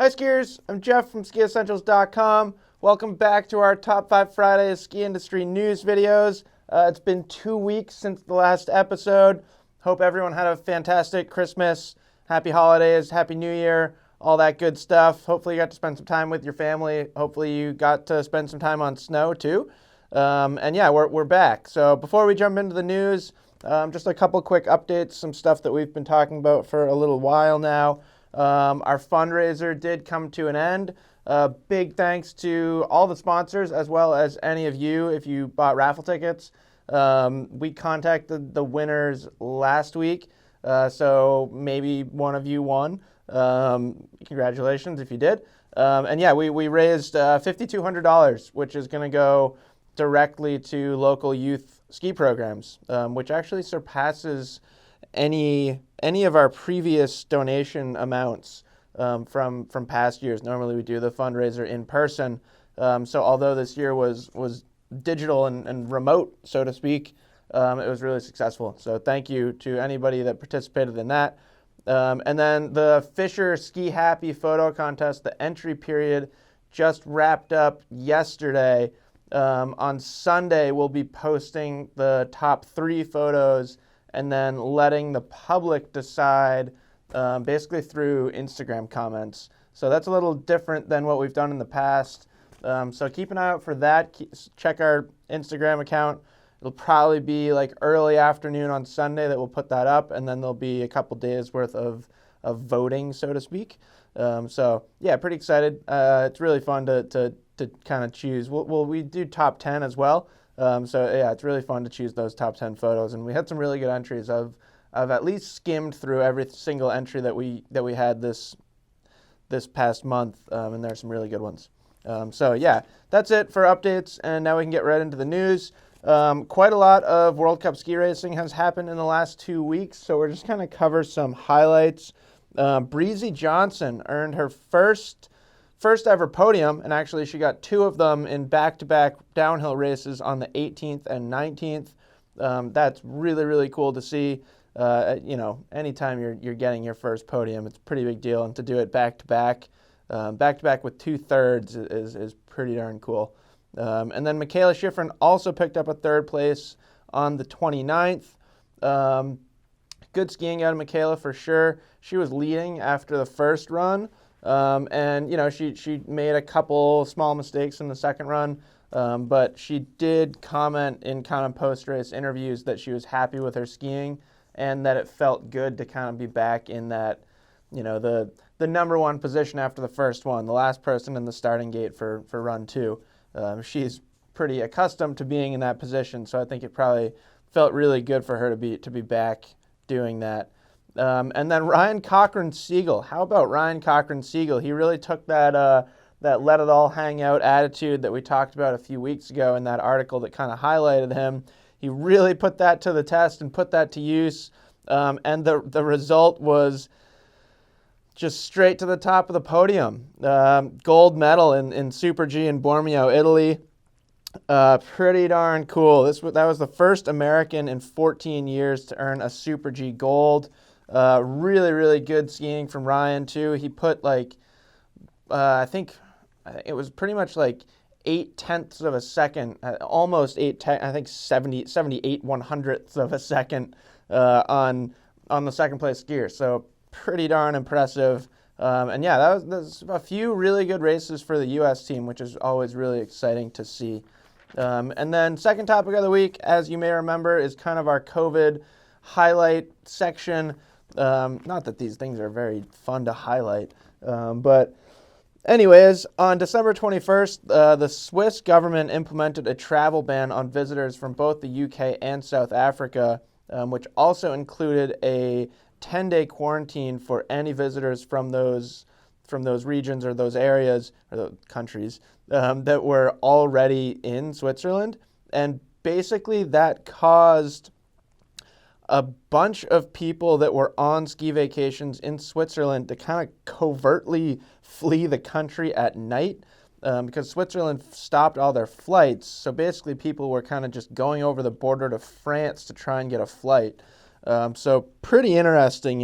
Hi skiers, I'm Jeff from SkiEssentials.com. Welcome back to our Top 5 Friday ski industry news videos. It's been 2 weeks since the last episode. Hope everyone had a fantastic Christmas, happy holidays, happy new year, all that good stuff. Hopefully you got to spend some time with your family. Hopefully you got to spend some time on snow too. And yeah, we're back. So before we jump into the news, just a couple quick updates, some stuff that we've been talking about for a little while now. Our fundraiser did come to an end. Big thanks to all the sponsors as well as any of you if you bought raffle tickets. We contacted the winners last week, so maybe one of you won. Congratulations if you did. And yeah, we raised $5,200, which is going to go directly to local youth ski programs, which actually surpasses any of our previous donation amounts from past years. Normally we do the fundraiser in person. So although this year was digital and remote, so to speak, it was really successful. So thank you to anybody that participated in that. And then the Fisher Ski Happy photo contest, the entry period just wrapped up yesterday. On Sunday, we'll be posting the top 3 photos and then letting the public decide basically through Instagram comments. So that's a little different than what we've done in the past. So keep an eye out for that. Check our Instagram account. It'll probably be like early afternoon on Sunday that we'll put that up, and then there'll be a couple days worth of voting, so to speak. So yeah, pretty excited. It's really fun to kind of choose. We do top 10 as well. So yeah, it's really fun to choose those top 10 photos, and we had some really good entries. I've at least skimmed through every single entry that we had this past month, and there are some really good ones. So yeah, that's it for updates, and now we can get right into the news. Quite a lot of World Cup ski racing has happened in the last 2 weeks, so we're just going to cover some highlights. Breezy Johnson earned her first ever podium, and actually she got 2 of them in back-to-back downhill races on the 18th and 19th. That's really, really cool to see. Anytime you're getting your first podium, it's a pretty big deal, and to do it back-to-back with 2/3 is pretty darn cool. And then Michaela Schifrin also picked up a 3rd place on the 29th. Good skiing out of Michaela for sure. She was leading after the first run. And she made a couple small mistakes in the second run, but she did comment in kind of post-race interviews that she was happy with her skiing and that it felt good to kind of be back in that, the number 1 position after the first one, the last person in the starting gate for run 2. She's pretty accustomed to being in that position, so I think it probably felt really good for her to be back doing that. And then Ryan Cochrane-Siegel. How about Ryan Cochrane-Siegel? He really took that let it all hang out attitude that we talked about a few weeks ago in that article that kind of highlighted him. He really put that to the test and put that to use. And the result was just straight to the top of the podium. Gold medal in Super G in Bormio, Italy. Pretty darn cool. That was the first American in 14 years to earn a Super G gold. Really, really good skiing from Ryan, too. He put I think it was pretty much 0.8 of a second, almost 78 1/100ths of a second on the second place skier. So pretty darn impressive. And yeah, that was a few really good races for the U.S. team, which is always really exciting to see. And then second topic of the week, as you may remember, is kind of our COVID highlight section. Not that these things are very fun to highlight, but anyways, on December 21st, the Swiss government implemented a travel ban on visitors from both the UK and South Africa, which also included a 10-day quarantine for any visitors from those regions or those areas or the countries that were already in Switzerland. And basically that caused a bunch of people that were on ski vacations in Switzerland to kind of covertly flee the country at night because Switzerland stopped all their flights. So basically people were kind of just going over the border to France to try and get a flight. So pretty interesting,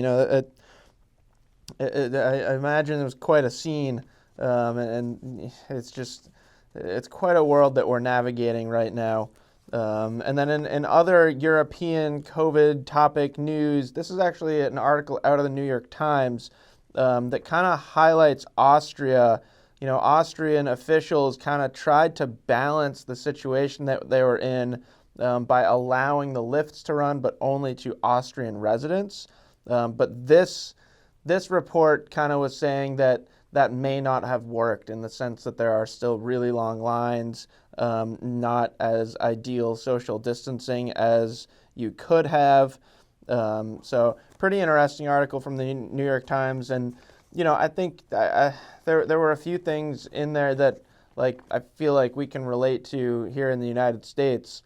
I imagine it was quite a scene, and it's quite a world that we're navigating right now. And then in other European COVID topic news, this is actually an article out of the New York Times that kind of highlights Austria. Austrian officials kind of tried to balance the situation that they were in by allowing the lifts to run, but only to Austrian residents. But this report kind of was saying that may not have worked, in the sense that there are still really long lines, not as ideal social distancing as you could have. So pretty interesting article from the New York Times. And, I think there were a few things in there that, like, I feel like we can relate to here in the United States.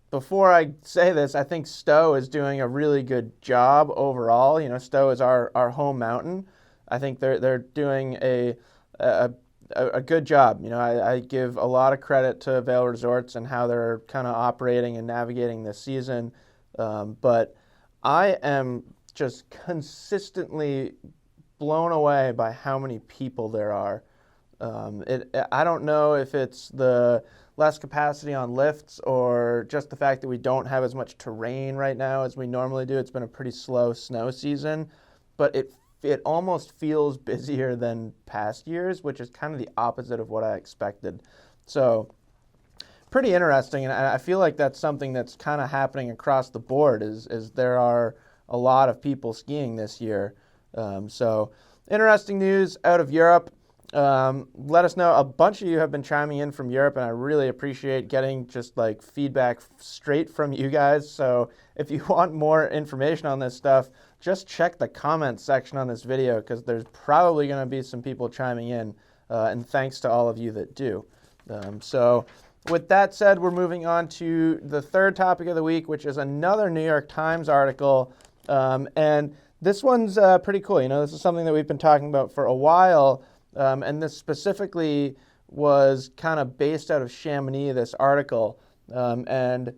Before I say this, I think Stowe is doing a really good job overall. Stowe is our home mountain. I think they're doing a good job. I give a lot of credit to Vail Resorts and how they're kind of operating and navigating this season. But I am just consistently blown away by how many people there are. I don't know if it's the less capacity on lifts or just the fact that we don't have as much terrain right now as we normally do. It's been a pretty slow snow season, but it almost feels busier than past years, which is kind of the opposite of what I expected. So pretty interesting, and I feel like that's something that's kind of happening across the board, is there are a lot of people skiing this year. So interesting news out of Europe. Let us know. A bunch of you have been chiming in from Europe, and I really appreciate getting just like feedback straight from you guys. So if you want more information on this stuff, just check the comments section on this video, because there's probably going to be some people chiming in, and thanks to all of you that do. So with that said, we're moving on to the third topic of the week, which is another New York Times article. And this one's pretty cool. This is something that we've been talking about for a while. And this specifically was kind of based out of Chamonix, this article, and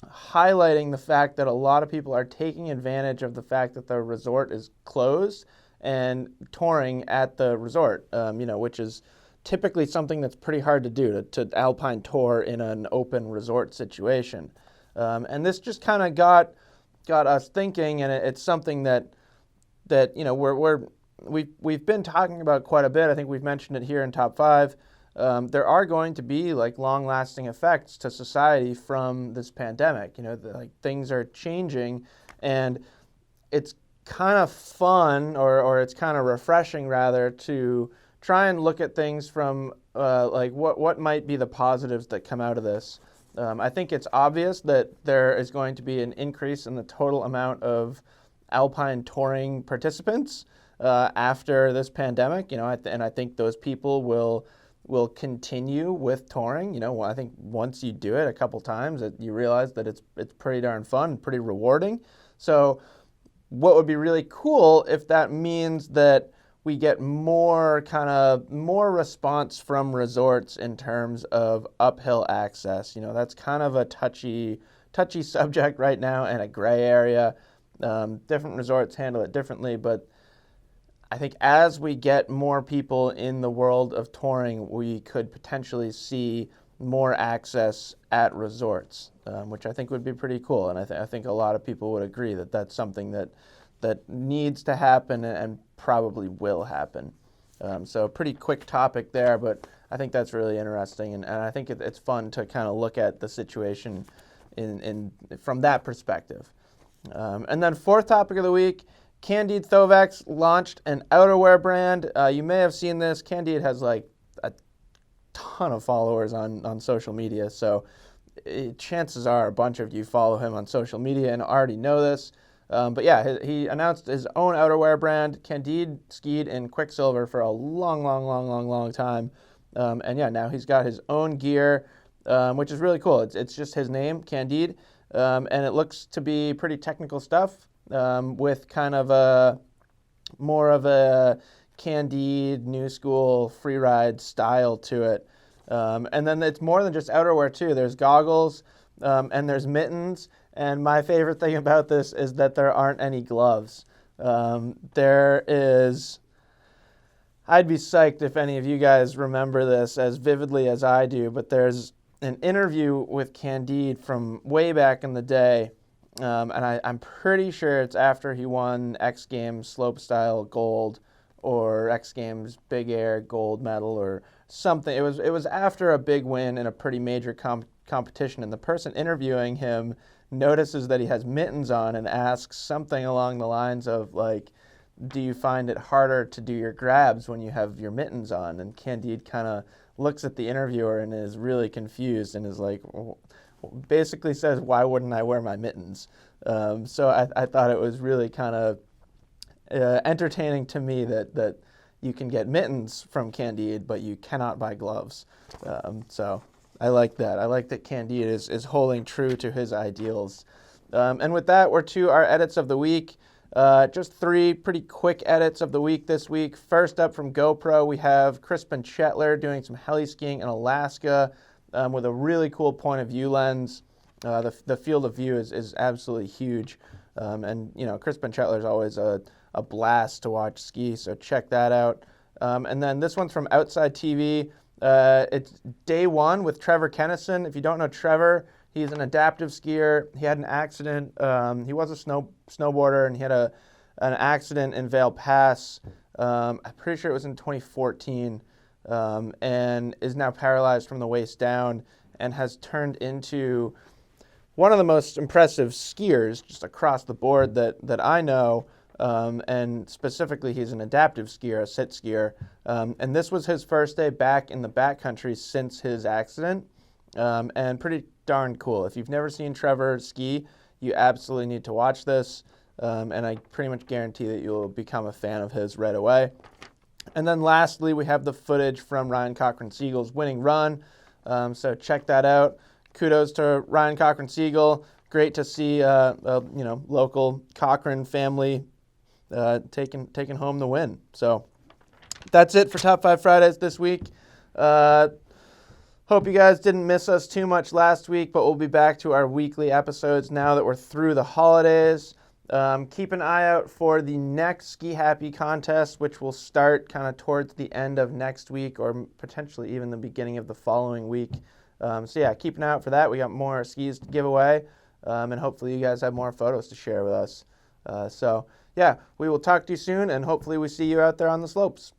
highlighting the fact that a lot of people are taking advantage of the fact that the resort is closed and touring at the resort, which is typically something that's pretty hard to do, to alpine tour in an open resort situation. And this just kind of got us thinking, and it's something that we've been talking about quite a bit. I think we've mentioned it here in Top 5. There are going to be like long-lasting effects to society from this pandemic. Things are changing, and it's kind of fun, or it's kind of refreshing rather, to try and look at things from what might be the positives that come out of this. I think it's obvious that there is going to be an increase in the total amount of alpine touring participants after this pandemic, and I think those people will continue with touring. I think once you do it a couple times, you realize that it's pretty darn fun, pretty rewarding. So what would be really cool if that means that we get more response from resorts in terms of uphill access. That's kind of a touchy subject right now, and a gray area. Different resorts handle it differently, but I think as we get more people in the world of touring, we could potentially see more access at resorts, which I think would be pretty cool. And I think a lot of people would agree that that's something that needs to happen and probably will happen. So a pretty quick topic there, but I think that's really interesting, and I think it's fun to kind of look at the situation from that perspective. And then fourth topic of the week, Candide Thovex launched an outerwear brand. You may have seen this. Candide has like a ton of followers on social media, so chances are a bunch of you follow him on social media and already know this. But yeah, he announced his own outerwear brand. Candide skied in Quicksilver for a long time. And yeah, now he's got his own gear, which is really cool. It's just his name, Candide, and it looks to be pretty technical stuff, with kind of more of a Candide new school freeride style to it. And then it's more than just outerwear too. There's goggles, and there's mittens, And my favorite thing about this is that there aren't any gloves. There is... I'd be psyched if any of you guys remember this as vividly as I do, but there's an interview with Candide from way back in the day, and I'm pretty sure it's after he won X Games Slopestyle Gold or X Games Big Air Gold medal or something. It was after a big win in a pretty major competition, and the person interviewing him notices that he has mittens on and asks something along the lines of, like, do you find it harder to do your grabs when you have your mittens on? And Candide kind of looks at the interviewer and is really confused and is like, basically says, why wouldn't I wear my mittens? So I thought it was really kind of entertaining to me that you can get mittens from Candide, but you cannot buy gloves. So I like that. I like that Candide is holding true to his ideals. And with that, we're to our edits of the week. Just 3 pretty quick edits of the week this week. First up from GoPro, we have Crispin Chetler doing some heli skiing in Alaska with a really cool point of view lens. The field of view is absolutely huge. And, you know, Crispin Chetler is always a blast to watch ski, so check that out. And then this one's from Outside TV. It's day 1 with Trevor Kennison. If you don't know Trevor, he's an adaptive skier. He had an accident. He was a snowboarder, and he had an accident in Vail Pass. I'm pretty sure it was in 2014, and is now paralyzed from the waist down and has turned into one of the most impressive skiers just across the board that I know. And specifically, he's an adaptive skier, a sit skier. And this was his first day back in the backcountry since his accident, and pretty darn cool. If you've never seen Trevor ski, you absolutely need to watch this, and I pretty much guarantee that you'll become a fan of his right away. And then lastly, we have the footage from Ryan Cochran-Siegel's winning run, so check that out. Kudos to Ryan Cochran-Siegel. Great to see local Cochrane family taking home the win. So that's it for Top 5 Fridays this week. Hope you guys didn't miss us too much last week, but we'll be back to our weekly episodes now that we're through the holidays. Keep an eye out for the next Ski Happy contest, which will start kind of towards the end of next week or potentially even the beginning of the following week. So yeah, keep an eye out for that. We got more skis to give away, and hopefully you guys have more photos to share with us. So yeah, we will talk to you soon, and hopefully we see you out there on the slopes.